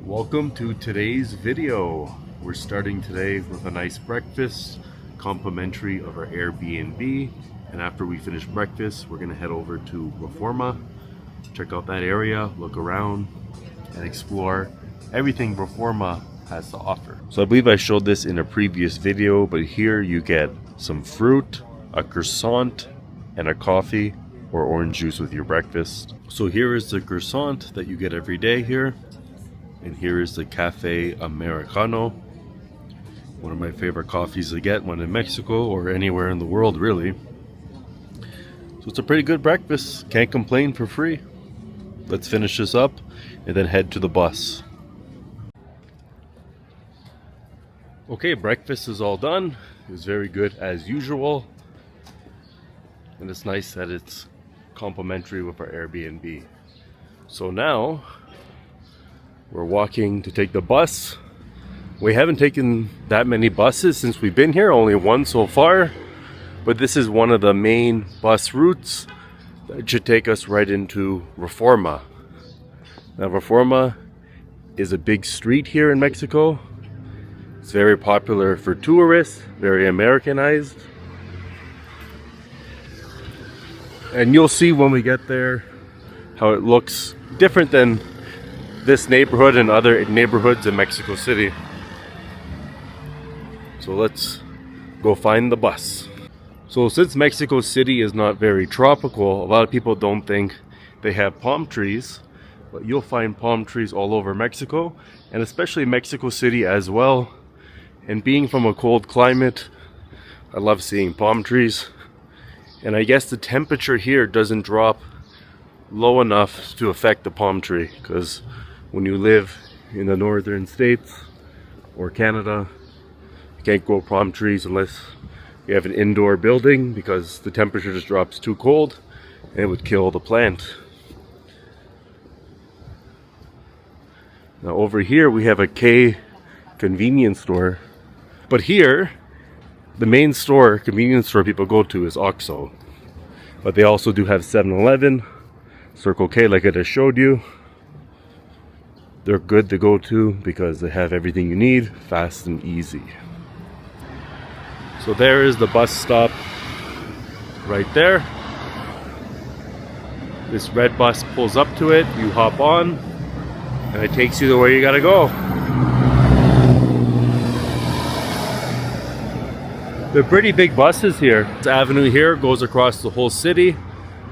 Welcome to today's video. We're starting today with a nice breakfast, complimentary of our Airbnb. And after we finish breakfast, we're gonna head over to Reforma, check out that area, look around, and explore everything Reforma has to offer. So I believe I showed this in a previous video, but here you get some fruit, a croissant, and a coffee or orange juice with your breakfast. So here is the croissant that you get every day here. And here is the Cafe Americano, one of my favorite coffees to get when in Mexico or anywhere in the world, really. So it's a pretty good breakfast. Can't complain for free. Let's finish this up and then head to the bus. Okay, breakfast is all done. It was very good as usual. And it's nice that it's complimentary with our Airbnb. So now we're walking to take the bus. We haven't taken that many buses since we've been here, only one so far. But this is one of the main bus routes that should take us right into Reforma. Now Reforma is a big street here in Mexico. It's very popular for tourists, very Americanized. And you'll see when we get there how it looks different than this neighborhood and other neighborhoods in Mexico City. So let's go find the bus. So since Mexico City is not very tropical, a lot of people don't think they have palm trees, but you'll find palm trees all over Mexico, and especially Mexico City as well. And being from a cold climate, I love seeing palm trees. And I guess the temperature here doesn't drop low enough to affect the palm tree, because when you live in the northern states or Canada, you can't grow palm trees unless you have an indoor building, because the temperature just drops too cold and it would kill the plant. Now over here we have a K convenience store, but here the main store, convenience store people go to is Oxxo, but they also do have 7-Eleven, Circle K like I just showed you. They're good to go to because they have everything you need, fast and easy. So there is the bus stop right there. This red bus pulls up to it, you hop on, and it takes you to where you gotta go. They're pretty big buses here. This avenue here goes across the whole city.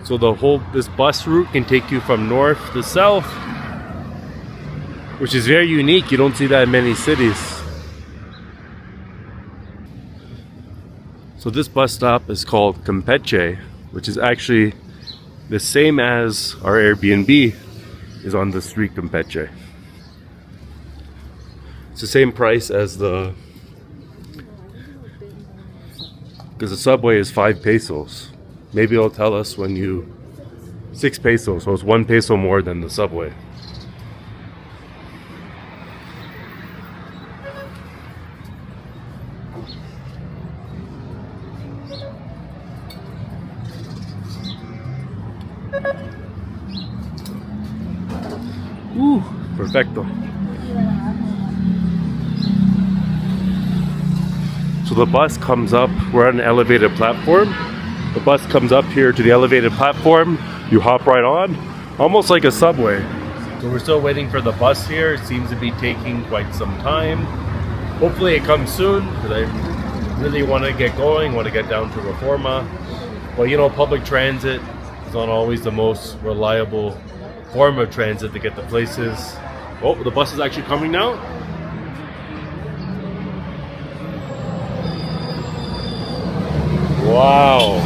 So this bus route can take you from north to south, which is very unique. You don't see that in many cities. So this bus stop is called Campeche, which is actually the same as our Airbnb is on the street Campeche. It's the same price as because the subway is 5 pesos. Maybe it'll tell us 6 pesos, so it's 1 peso more than the subway. Perfecto. So the bus comes up, we're on an elevated platform. The bus comes up here to the elevated platform. You hop right on, almost like a subway. So we're still waiting for the bus here. It seems to be taking quite some time. Hopefully it comes soon, because I really want to get going, want to get down to Reforma. Well, you know, public transit is not always the most reliable form of transit to get to places. Oh, the bus is actually coming now. Wow.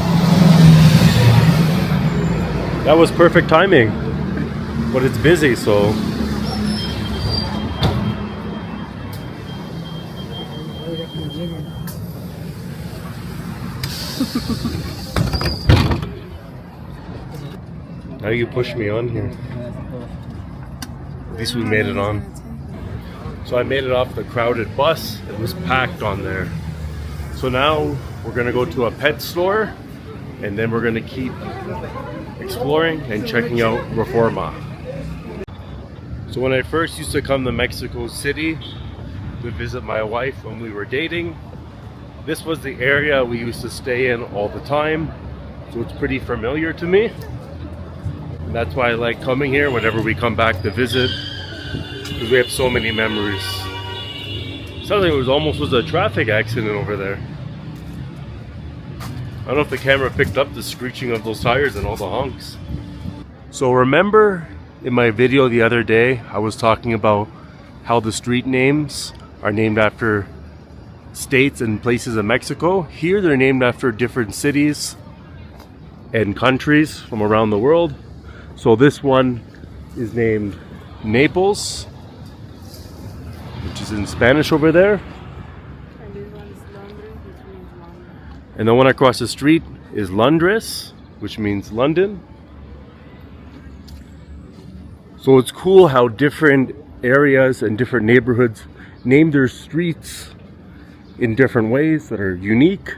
That was perfect timing. But it's busy, so. Now you push me on here. At least we made it on. So I made it off the crowded bus. It was packed on there. So now we're gonna go to a pet store, and then we're gonna keep exploring and checking out Reforma. So when I first used to come to Mexico City to visit my wife when we were dating, this was the area we used to stay in all the time. So it's pretty familiar to me. And that's why I like coming here whenever we come back to visit, because we have so many memories. Sounds like it almost was a traffic accident over there. I don't know if the camera picked up the screeching of those tires and all the honks. So remember in my video the other day, I was talking about how the street names are named after states and places in Mexico. Here they're named after different cities and countries from around the world. So this one is named Naples, which is in Spanish over there. And this one is Londres, which means London. And the one across the street is Londres, which means London. So it's cool how different areas and different neighborhoods name their streets in different ways that are unique.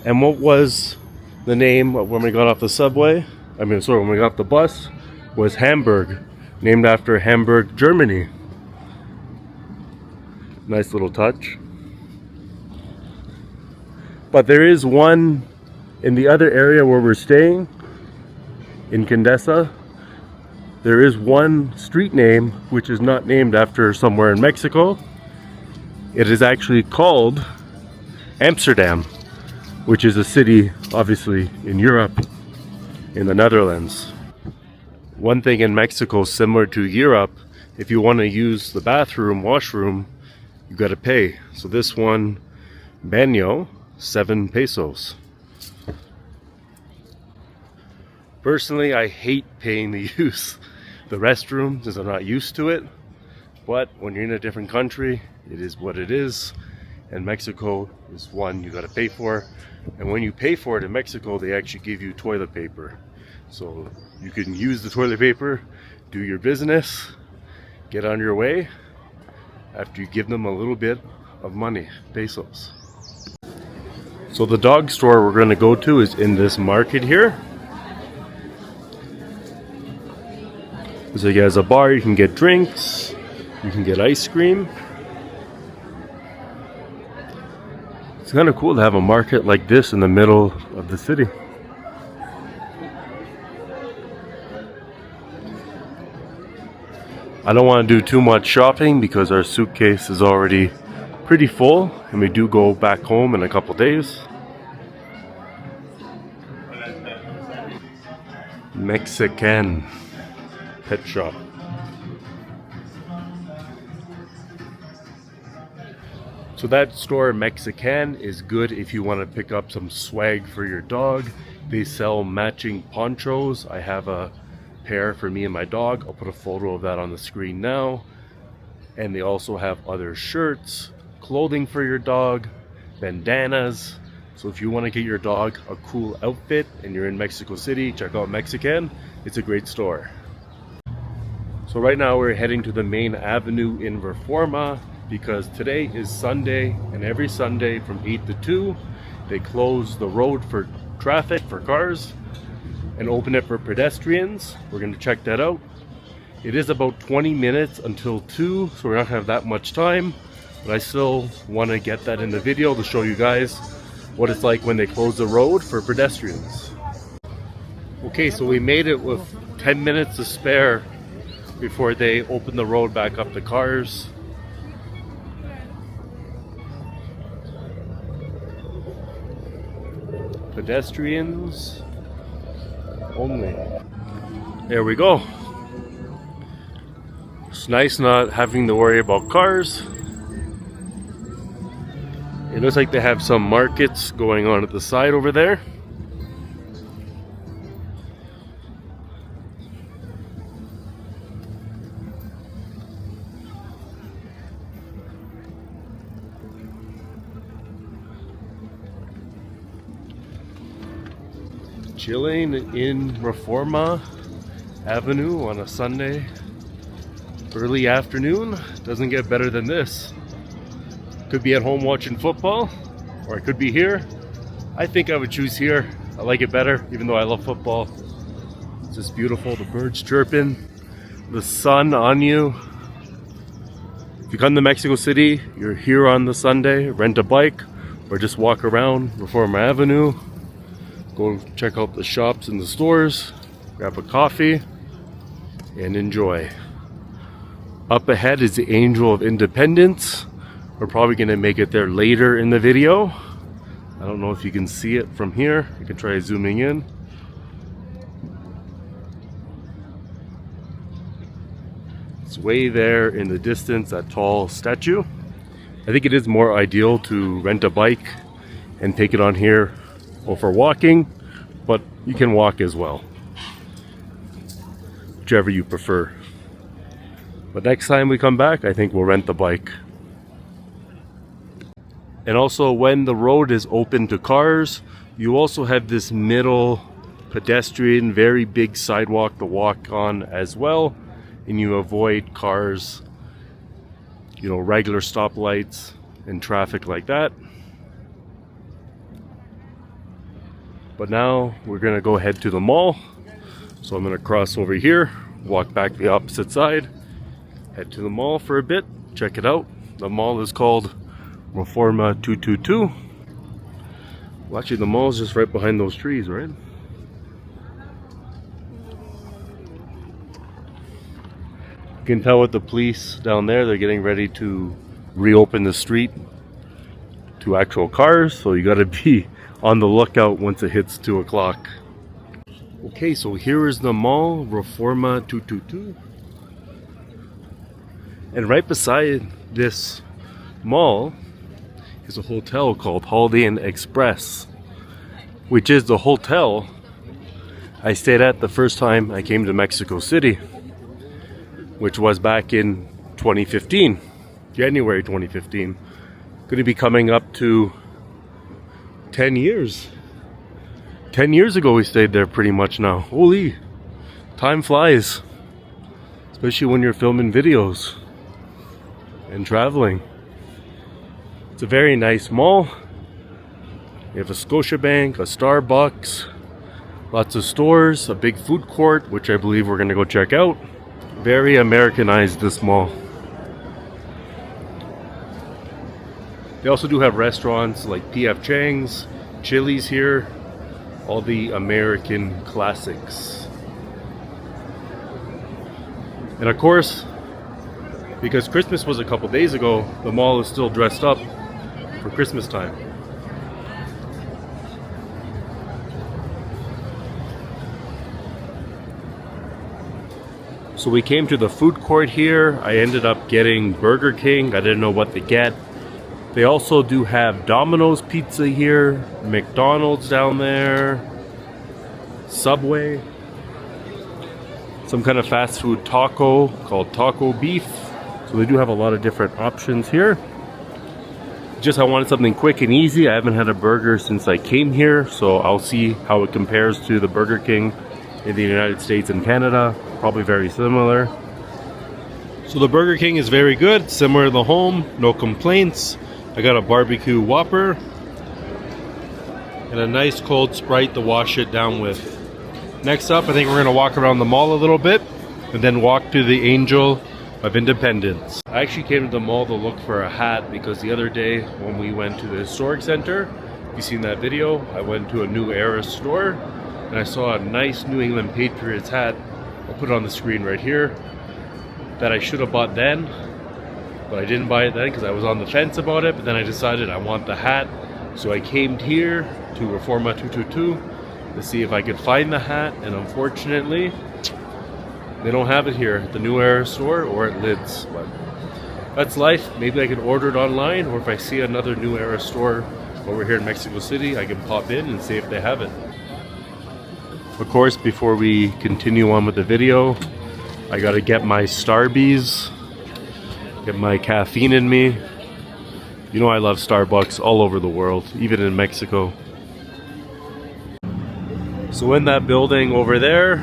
And what was the name of when we got off the subway? When we got off the bus, was Hamburg, named after Hamburg, Germany. Nice little touch. But there is one in the other area where we're staying, in Condesa. There is one street name which is not named after somewhere in Mexico. It is actually called Amsterdam, which is a city obviously in Europe, in the Netherlands. One thing in Mexico similar to Europe, if you want to use the bathroom, washroom, you got to pay. So this one, baño, 7 pesos. Personally, I hate paying to use the restroom since I'm not used to it. But when you're in a different country, it is what it is. And Mexico is one you got to pay for. And when you pay for it in Mexico, they actually give you toilet paper. So you can use the toilet paper, do your business, get on your way after you give them a little bit of money, pesos. So the dog store we're going to go to is in this market here. So you guys, a bar, you can get drinks, you can get ice cream. It's kind of cool to have a market like this in the middle of the city. I don't want to do too much shopping because our suitcase is already pretty full and we do go back home in a couple days. Mexican pet shop. So that store, Mexican, is good if you want to pick up some swag for your dog. They sell matching ponchos. I have a pair for me and my dog. I'll put a photo of that on the screen now. And they also have other shirts, clothing for your dog, bandanas. So if you want to get your dog a cool outfit and you're in Mexico City, check out Mexican. It's a great store. So right now we're heading to the main avenue in Reforma because today is Sunday, and every Sunday from 8 to 2 they close the road for traffic, for cars, and open it for pedestrians. We're going to check that out. It is about 20 minutes until 2, so we're not going to have that much time, but I still want to get that in the video to show you guys what it's like when they close the road for pedestrians. Okay, so we made it with 10 minutes to spare before they open the road back up to cars. Pedestrians only. There we go. It's nice not having to worry about cars. It looks like they have some markets going on at the side over there. Chilling in Reforma Avenue on a Sunday early afternoon. Doesn't get better than this. Could be at home watching football, or I could be here. I think I would choose here. I like it better, even though I love football. It's just beautiful, the birds chirping, the sun on you. If you come to Mexico City, you're here on the Sunday, rent a bike or just walk around Reforma Avenue. Go check out the shops and the stores, grab a coffee, and enjoy. Up ahead is the Angel of Independence. We're probably gonna make it there later in the video. I don't know if you can see it from here. I can try zooming in. It's way there in the distance, that tall statue. I think it is more ideal to rent a bike and take it on here or for walking, but you can walk as well. Whichever you prefer. But next time we come back, I think we'll rent the bike. And also when the road is open to cars, you also have this middle pedestrian, very big sidewalk to walk on as well. And you avoid cars, you know, regular stoplights and traffic like that. But now we're gonna go head to the mall. So I'm gonna cross over here, walk back the opposite side, head to the mall for a bit, check it out. The mall is called Reforma 222. Well, actually the mall is just right behind those trees, right? You can tell with the police down there, they're getting ready to reopen the street to actual cars, so you gotta be on the lookout once it hits 2 o'clock. Okay, so here is the mall, Reforma 222. And right beside this mall is a hotel called Holiday Inn Express, which is the hotel I stayed at the first time I came to Mexico City, which was back in 2015, January 2015. Going to be coming up to 10 years. 10 years ago we stayed there pretty much now. Holy, time flies. Especially when you're filming videos and traveling. It's a very nice mall. You have a Scotiabank, a Starbucks, lots of stores, a big food court, which I believe we're going to go check out. Very Americanized, this mall. They also do have restaurants like P.F. Chang's, Chili's here, all the American classics. And of course, because Christmas was a couple days ago, the mall is still dressed up for Christmas time. So we came to the food court here. I ended up getting Burger King. I didn't know what to get. They also do have Domino's pizza here, McDonald's down there, Subway, some kind of fast food taco called Taco Beef. So they do have a lot of different options here. Just I wanted something quick and easy. I haven't had a burger since I came here, so I'll see how it compares to the Burger King in the United States and Canada. Probably very similar. So the Burger King is very good, similar to the home, no complaints. I got a barbecue Whopper and a nice cold Sprite to wash it down with. Next up, I think we're gonna walk around the mall a little bit and then walk to the Angel of Independence. I actually came to the mall to look for a hat because the other day when we went to the historic center, if you've seen that video, I went to a New Era store and I saw a nice New England Patriots hat. I'll put it on the screen right here, that I should have bought then, but I didn't buy it then because I was on the fence about it. But then I decided I want the hat, so I came here to Reforma 222 to see if I could find the hat, and unfortunately they don't have it here at the New Era store or at Lids. But that's life. Maybe I can order it online, or if I see another New Era store over here in Mexico City, I can pop in and see if they have it. Of course, before we continue on with the video, I gotta get my Starbies, get my caffeine in me. You know I love Starbucks all over the world, even in Mexico. So in that building over there,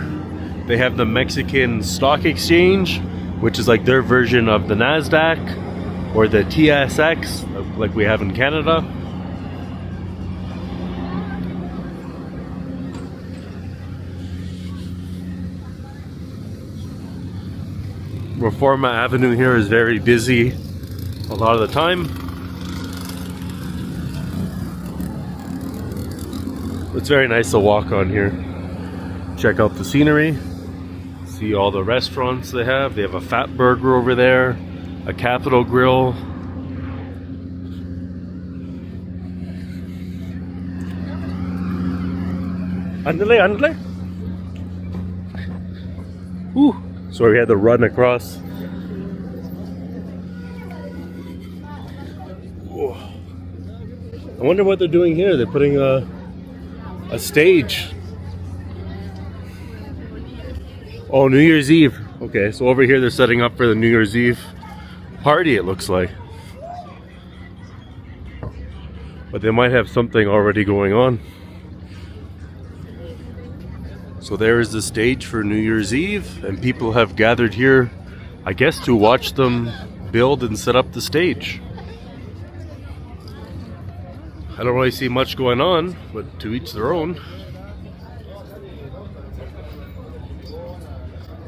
they have the Mexican Stock Exchange, which is like their version of the NASDAQ or the TSX, like we have in Canada. Reforma Avenue here is very busy a lot of the time. It's very nice to walk on here. Check out the scenery. See all the restaurants they have. They have a Fat Burger over there, a Capital Grill. Andale, andale. Ooh, so we had to run across. Whoa. I wonder what they're doing here. They're putting a stage. Oh, New Year's Eve. Okay, so over here they're setting up for the New Year's Eve party, it looks like. But they might have something already going on. So there is the stage for New Year's Eve, and people have gathered here, I guess, to watch them build and set up the stage. I don't really see much going on, but to each their own.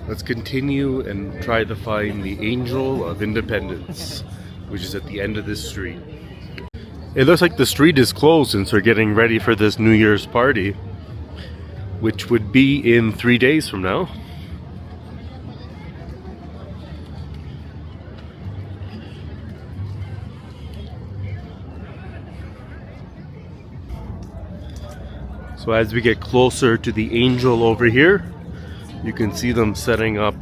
Let's continue and try to find the Angel of Independence, which is at the end of this street. It looks like the street is closed since they're getting ready for this New Year's party, which would be in 3 days from now. So as we get closer to the Angel over here, you can see them setting up,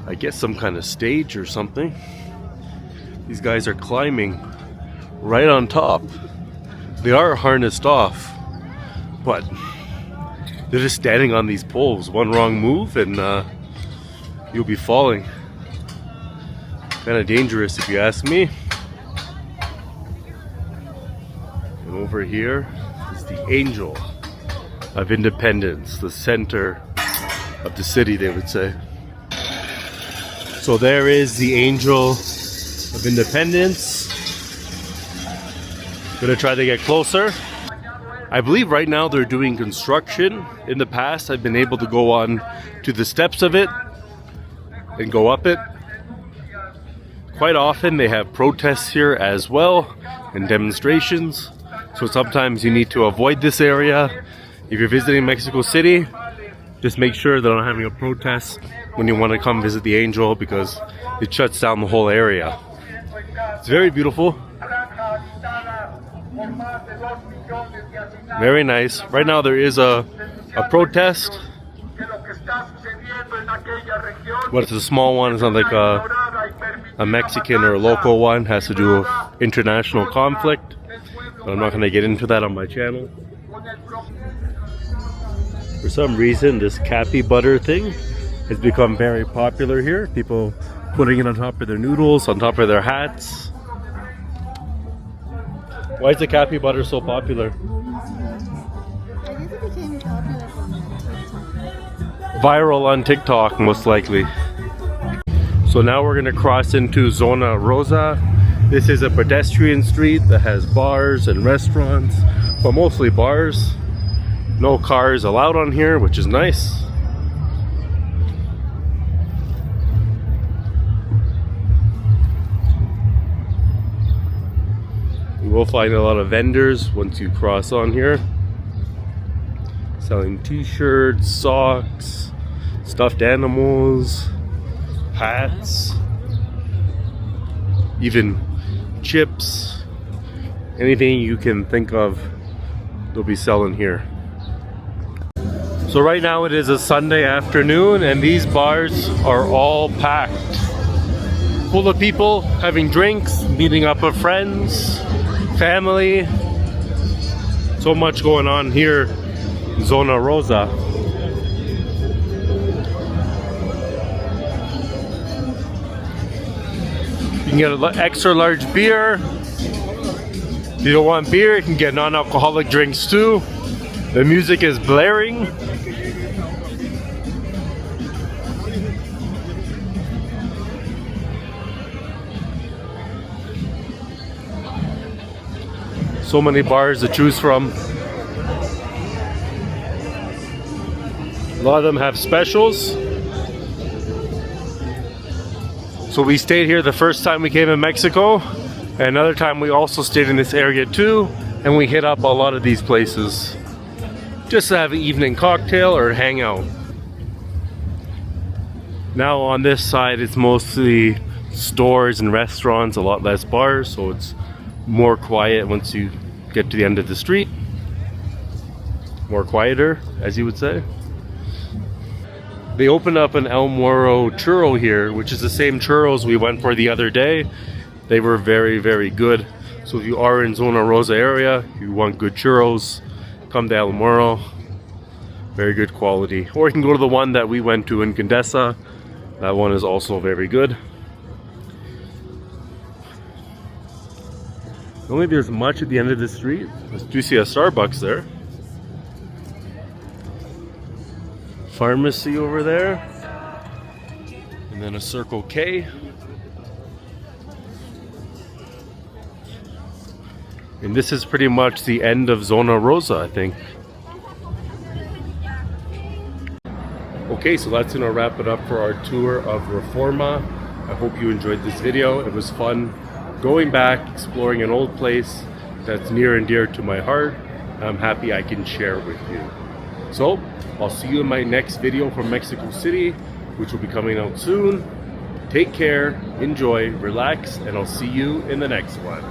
I guess, some kind of stage or something. These guys are climbing right on top. They are harnessed off, but they're just standing on these poles. One wrong move and you'll be falling. Kind of dangerous if you ask me. And over here is the Angel of Independence, the center of the city, they would say. So there is the Angel of Independence. Gonna try to get closer. I believe right now they're doing construction. In the past, I've been able to go on to the steps of it and go up it. Quite often they have protests here as well and demonstrations. So sometimes you need to avoid this area. If you're visiting Mexico City, just make sure they're not having a protest when you want to come visit the Angel, because it shuts down the whole area. It's very beautiful. Very nice. Right now there is a protest. But it's a small one. It's not like a Mexican or a local one. It has to do with international conflict. But I'm not going to get into that on my channel. For some reason, this cappy butter thing has become very popular here. People putting it on top of their noodles, on top of their hats. Why is the cappy butter so popular? I guess it became popular from TikTok. Viral on TikTok, most likely. So now we're going to cross into Zona Rosa. This is a pedestrian street that has bars and restaurants, but mostly bars. No cars allowed on here, which is nice. You will find a lot of vendors once you cross on here, selling t-shirts, socks, stuffed animals, hats, even chips, anything you can think of, they'll be selling here. So right now it is a Sunday afternoon and these bars are all packed, full of people having drinks, meeting up with friends, family. So much going on here in Zona Rosa. You can get an extra large beer. If you don't want beer, you can get non-alcoholic drinks too. The music is blaring. So many bars to choose from. A lot of them have specials. So we stayed here the first time we came in Mexico, and another time we also stayed in this area too, and we hit up a lot of these places just to have an evening cocktail or hang out. Now on this side it's mostly stores and restaurants, a lot less bars, so it's more quiet once you get to the end of the street. More quieter, as you would say. They opened up an El Moro churro here, which is the same churros we went for the other day. They were very, very good. So if you are in Zona Rosa area, you want good churros, come to El Moro. Very good quality. Or you can go to the one that we went to in Condesa. That one is also very good. I don't think there's much at the end of the street. I do see a Starbucks there. Pharmacy over there. And then a Circle K. And this is pretty much the end of Zona Rosa, I think. Okay, so that's gonna wrap it up for our tour of Reforma. I hope you enjoyed this video. It was fun going back, exploring an old place that's near and dear to my heart. I'm happy I can share it with you. So, I'll see you in my next video from Mexico City, which will be coming out soon. Take care, enjoy, relax, and I'll see you in the next one.